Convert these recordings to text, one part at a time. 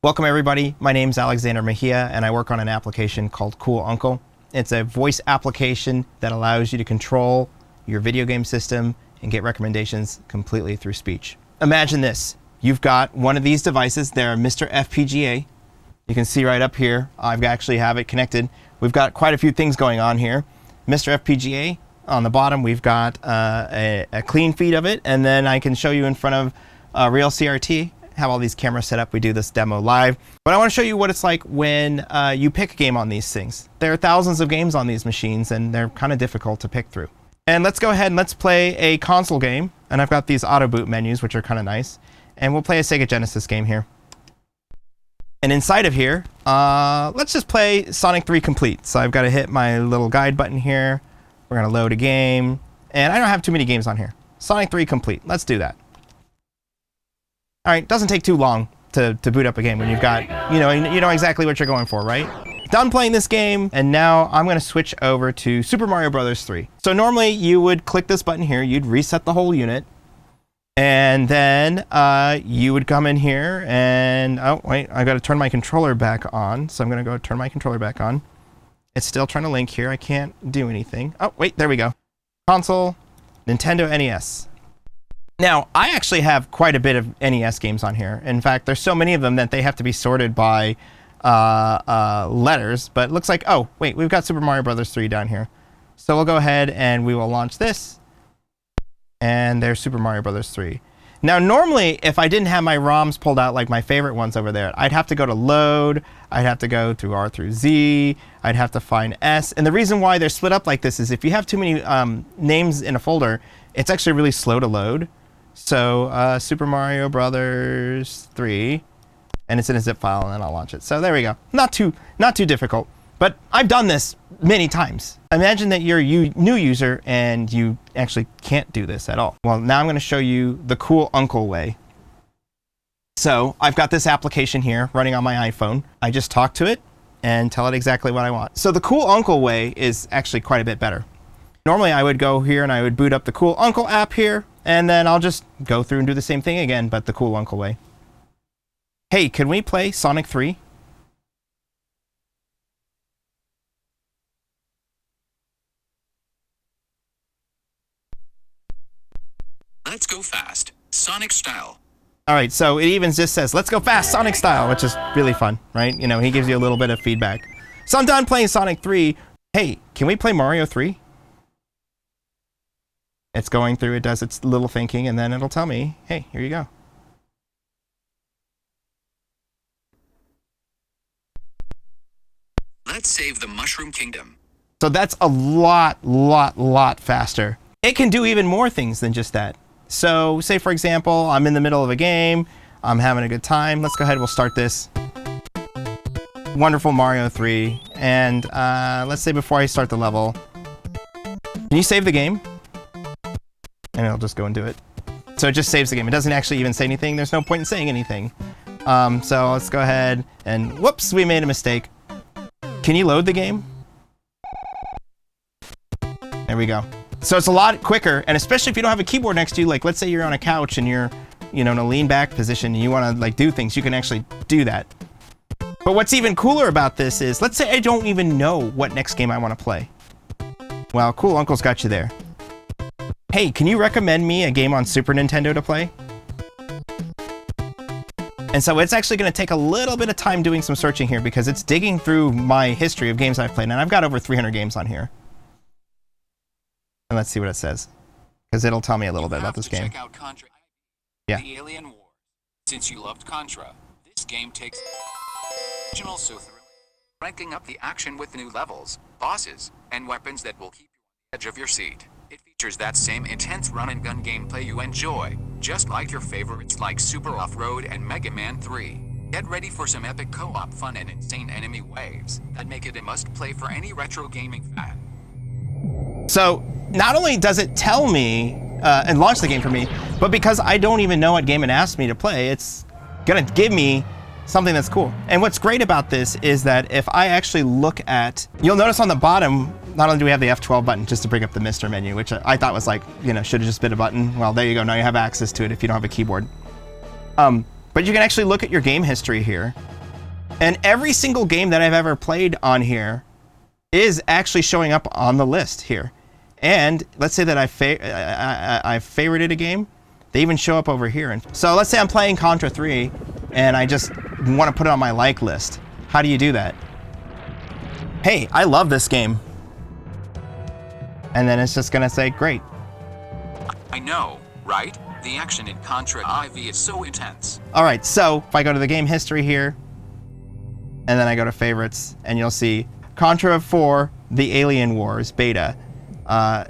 Welcome everybody, my name's Alexander Mejia and I work on an application called Cool Uncle. It's a voice application that allows you to control your video game system and get recommendations completely through speech. Imagine this, you've got one of these devices, they're a MiSTer FPGA. You can see right up here, I actually have it connected. We've got quite a few things going on here. MiSTer FPGA, on the bottom we've got a clean feed of it, and then I can show you in front of real CRT. Have all these cameras set up. We do this demo live. But I want to show you what it's like when you pick a game on these things. There are thousands of games on these machines and they're kind of difficult to pick through. And let's go ahead and let's play a console game. And I've got these auto boot menus, which are kind of nice. And we'll play a Sega Genesis game here. And inside of here, let's just play Sonic 3 Complete. So I've got to hit my little guide button here. We're going to load a game. And I don't have too many games on here. Sonic 3 Complete. Let's do that. All right, doesn't take too long to boot up a game when you've got, you know exactly what you're going for, right? Done playing this game, and now I'm going to switch over to Super Mario Bros. 3. So normally you would click this button here, you'd reset the whole unit, and then you would come in here and, oh wait, I got to turn my controller back on, so I'm going to go turn my controller back on. It's still trying to link here, I can't do anything. Oh wait, there we go. Console, Nintendo NES. Now, I actually have quite a bit of NES games on here. In fact, there's so many of them that they have to be sorted by letters. But it looks like, oh, wait, we've got Super Mario Bros. 3 down here. So we'll go ahead and we will launch this. And there's Super Mario Bros. 3. Now, normally, if I didn't have my ROMs pulled out like my favorite ones over there, I'd have to go to load. I'd have to go through R through Z. I'd have to find S. And the reason why they're split up like this is if you have too many names in a folder, it's actually really slow to load. So Super Mario Brothers 3, and it's in a zip file, and then I'll launch it. So there we go. Not too difficult, but I've done this many times. Imagine that you're a new user and you actually can't do this at all. Well, now I'm going to show you the Cool Uncle way. So I've got this application here running on my iPhone. I just talk to it and tell it exactly what I want. So the Cool Uncle way is actually quite a bit better. Normally I would go here and I would boot up the Cool Uncle app here, and then I'll just go through and do the same thing again, but the Cool Uncle way. Hey, can we play Sonic 3? Let's go fast, Sonic style. All right, so it even just says, let's go fast, Sonic style, which is really fun, right? You know, he gives you a little bit of feedback. So I'm done playing Sonic 3. Hey, can we play Mario 3? It's going through, it does its little thinking, and then it'll tell me, hey, here you go. Let's save the Mushroom Kingdom. So that's a lot faster. It can do even more things than just that. So say, for example, I'm in the middle of a game, I'm having a good time. Let's go ahead, we'll start this. Wonderful Mario 3. And let's say before I start the level, can you save the game? And it'll just go and do it. So it just saves the game. It doesn't actually even say anything. There's no point in saying anything. So let's go ahead and whoops, we made a mistake. Can you load the game? There we go. So it's a lot quicker, and especially if you don't have a keyboard next to you, like let's say you're on a couch and you're, in a lean back position and you want to like do things, you can actually do that. But what's even cooler about this is, let's say I don't even know what next game I want to play. Well, Cool Uncle's got you there. Hey, can you recommend me a game on Super Nintendo to play? And so it's actually going to take a little bit of time doing some searching here because it's digging through my history of games I've played, and I've got over 300 games on here. And let's see what it says, because it'll tell me a little bit about this game. Check out Contra. Yeah. The Alien War. Since you loved Contra, this game takes original so thrilling, ranking up the action with new levels, bosses, and weapons that will keep you on the edge of your seat. It features that same intense run-and-gun gameplay you enjoy, just like your favorites like Super Off-Road and Mega Man 3. Get ready for some epic co-op fun and insane enemy waves that make it a must-play for any retro gaming fan. So not only does it tell me and launch the game for me, but because I don't even know what game it asked me to play, it's gonna give me something that's cool. And what's great about this is that if I actually look at, you'll notice on the bottom, not only do we have the F12 button just to bring up the MiSTer menu, which I thought was like, should have just been a button. Well, there you go. Now you have access to it if you don't have a keyboard. But you can actually look at your game history here. And every single game that I've ever played on here is actually showing up on the list here. And let's say that I favorited a game, they even show up over here. And so let's say I'm playing Contra 3 and I just want to put it on my like list. How do you do that? Hey, I love this game. And then it's just gonna say, great. I know, right? The action in Contra IV is so intense. All right, so if I go to the game history here, and then I go to favorites, and you'll see Contra 4, The Alien Wars beta.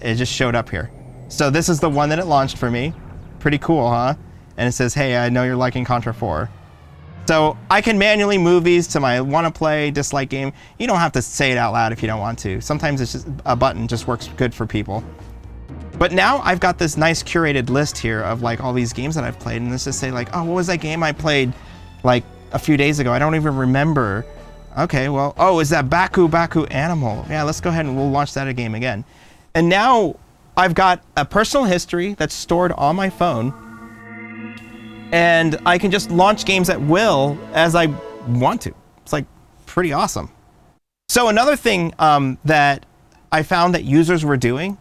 It just showed up here. So this is the one that it launched for me. Pretty cool, huh? And it says, hey, I know you're liking Contra 4. So I can manually move these to my want to play, dislike game. You don't have to say it out loud if you don't want to. Sometimes it's just a button just works good for people. But now I've got this nice curated list here of like all these games that I've played, and let's just say like, oh, what was that game I played like a few days ago? I don't even remember. Okay, well, oh, is that Baku Animal? Yeah, let's go ahead and we'll launch that game again. And now I've got a personal history that's stored on my phone, and I can just launch games at will as I want to. It's like pretty awesome. So another thing that I found that users were doing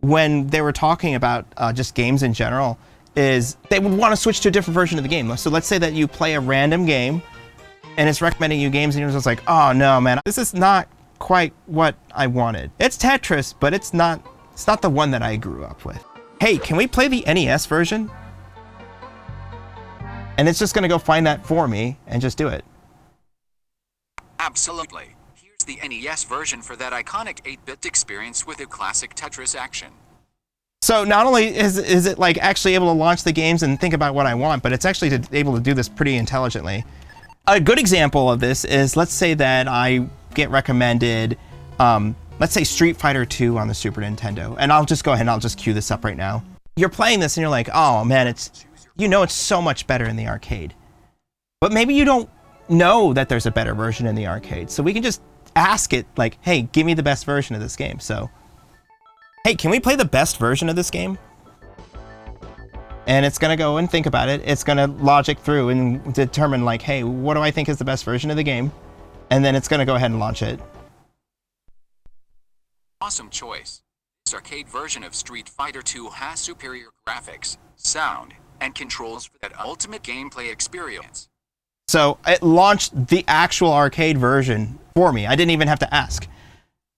when they were talking about just games in general is they would want to switch to a different version of the game. So let's say that you play a random game and it's recommending you games and you're just like, oh no, man, this is not quite what I wanted. It's Tetris, but it's not the one that I grew up with. Hey, can we play the NES version? And it's just gonna go find that for me and just do it. Absolutely. Here's the NES version for that iconic 8-bit experience with a classic Tetris action. So not only is it like actually able to launch the games and think about what I want, but it's actually able to do this pretty intelligently. A good example of this is, let's say that I get recommended, let's say Street Fighter 2 on the Super Nintendo, and I'll just go ahead and I'll just cue this up right now. You're playing this and you're like, oh man, it's so much better in the arcade. But maybe you don't know that there's a better version in the arcade. So we can just ask it like, hey, give me the best version of this game. So, hey, can we play the best version of this game? And it's gonna go and think about it. It's gonna logic through and determine like, hey, what do I think is the best version of the game? And then it's gonna go ahead and launch it. Awesome choice. This arcade version of Street Fighter 2 has superior graphics, sound, and controls for that ultimate gameplay experience. So it launched the actual arcade version for me. I didn't even have to ask.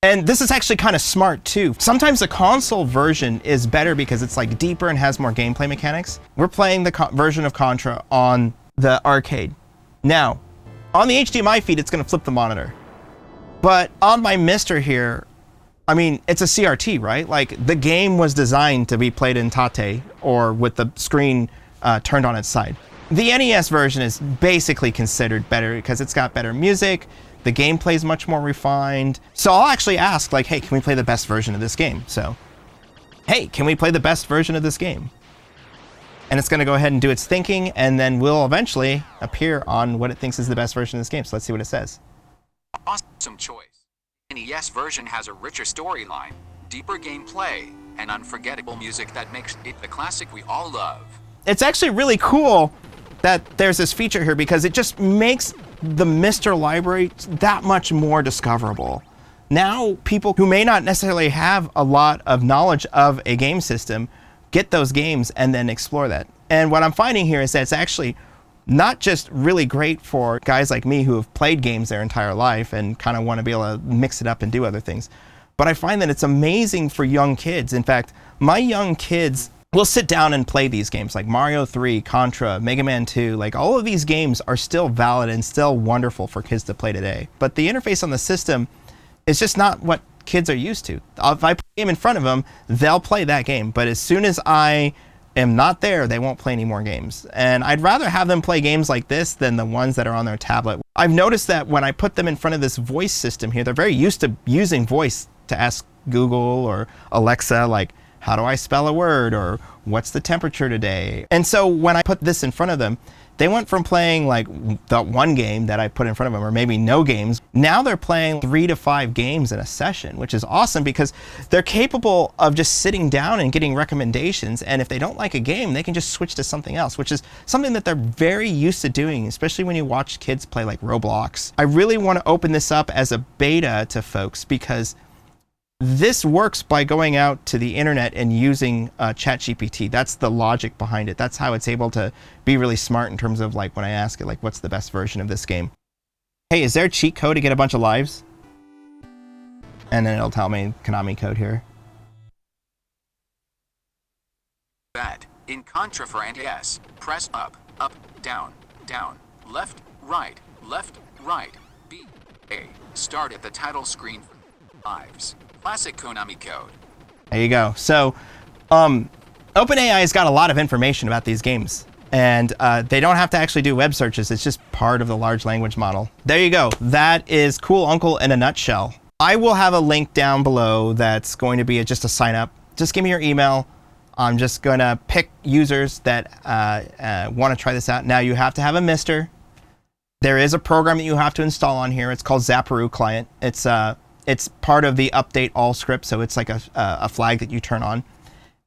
And this is actually kind of smart too. Sometimes the console version is better because it's like deeper and has more gameplay mechanics. We're playing the version of Contra on the arcade. Now, on the HDMI feed, it's gonna flip the monitor. But on my MiSTer here, I mean, it's a CRT, right? Like, the game was designed to be played in Tate or with the screen turned on its side. The NES version is basically considered better because it's got better music, the gameplay is much more refined. So I'll actually ask, like, hey, can we play the best version of this game? So, hey, can we play the best version of this game? And it's gonna go ahead and do its thinking, and then will eventually appear on what it thinks is the best version of this game. So let's see what it says. Awesome choice. NES version has a richer storyline, deeper gameplay, and unforgettable music that makes it the classic we all love. It's actually really cool that there's this feature here because it just makes the MiSTer library that much more discoverable. Now, people who may not necessarily have a lot of knowledge of a game system get those games and then explore that. And what I'm finding here is that it's actually not just really great for guys like me who have played games their entire life and kind of want to be able to mix it up and do other things, but I find that it's amazing for young kids. In fact, my young kids will sit down and play these games like Mario 3, Contra, Mega Man 2. Like, all of these games are still valid and still wonderful for kids to play today. But the interface on the system is just not what kids are used to. If I put a game in front of them, they'll play that game. But as soon as I am not there, they won't play any more games. And I'd rather have them play games like this than the ones that are on their tablet. I've noticed that when I put them in front of this voice system here, they're very used to using voice to ask Google or Alexa, like, how do I spell a word? Or what's the temperature today? And so when I put this in front of them, They went from playing like the one game that I put in front of them, or maybe no games. Now they're playing 3 to 5 games in a session, which is awesome because they're capable of just sitting down and getting recommendations. And if they don't like a game, they can just switch to something else, which is something that they're very used to doing, especially when you watch kids play like Roblox. I really want to open this up as a beta to folks because this works by going out to the internet and using ChatGPT. That's the logic behind it. That's how it's able to be really smart in terms of like when I ask it, like, what's the best version of this game? Hey, is there a cheat code to get a bunch of lives? And then it'll tell me Konami code here. That, in Contra for NES, press up, up, down, down, left, right, B, A. Start at the title screen for lives. Classic Konami code. There you go. So, OpenAI has got a lot of information about these games. And they don't have to actually do web searches. It's just part of the large language model. There you go. That is Cool Uncle in a nutshell. I will have a link down below that's going to be just a sign up. Just give me your email. I'm just going to pick users that want to try this out. Now, you have to have a MiSTer. There is a program that you have to install on here. It's called Zapparoo Client. It's part of the update all script, so it's like a flag that you turn on.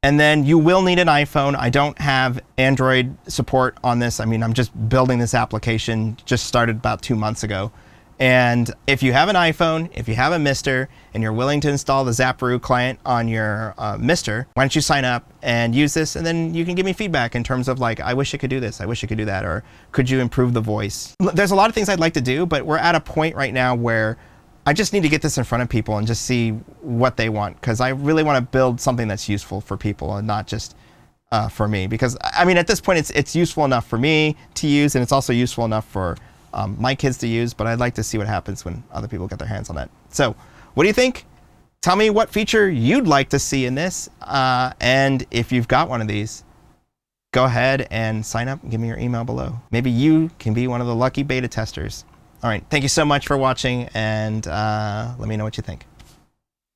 And then you will need an iPhone. I don't have Android support on this. I mean, I'm just building this application, just started about 2 months ago. And if you have an iPhone, if you have a MiSTer, and you're willing to install the Zapparoo client on your MiSTer, why don't you sign up and use this, and then you can give me feedback in terms of like, I wish it could do this, I wish it could do that, or could you improve the voice? There's a lot of things I'd like to do, but we're at a point right now where I just need to get this in front of people and just see what they want, because I really want to build something that's useful for people and not just for me. Because I mean, at this point, it's useful enough for me to use, and it's also useful enough for my kids to use. But I'd like to see what happens when other people get their hands on that. So, what do you think? Tell me what feature you'd like to see in this, and if you've got one of these, go ahead and sign up and give me your email below. Maybe you can be one of the lucky beta testers. All right, thank you so much for watching, and let me know what you think.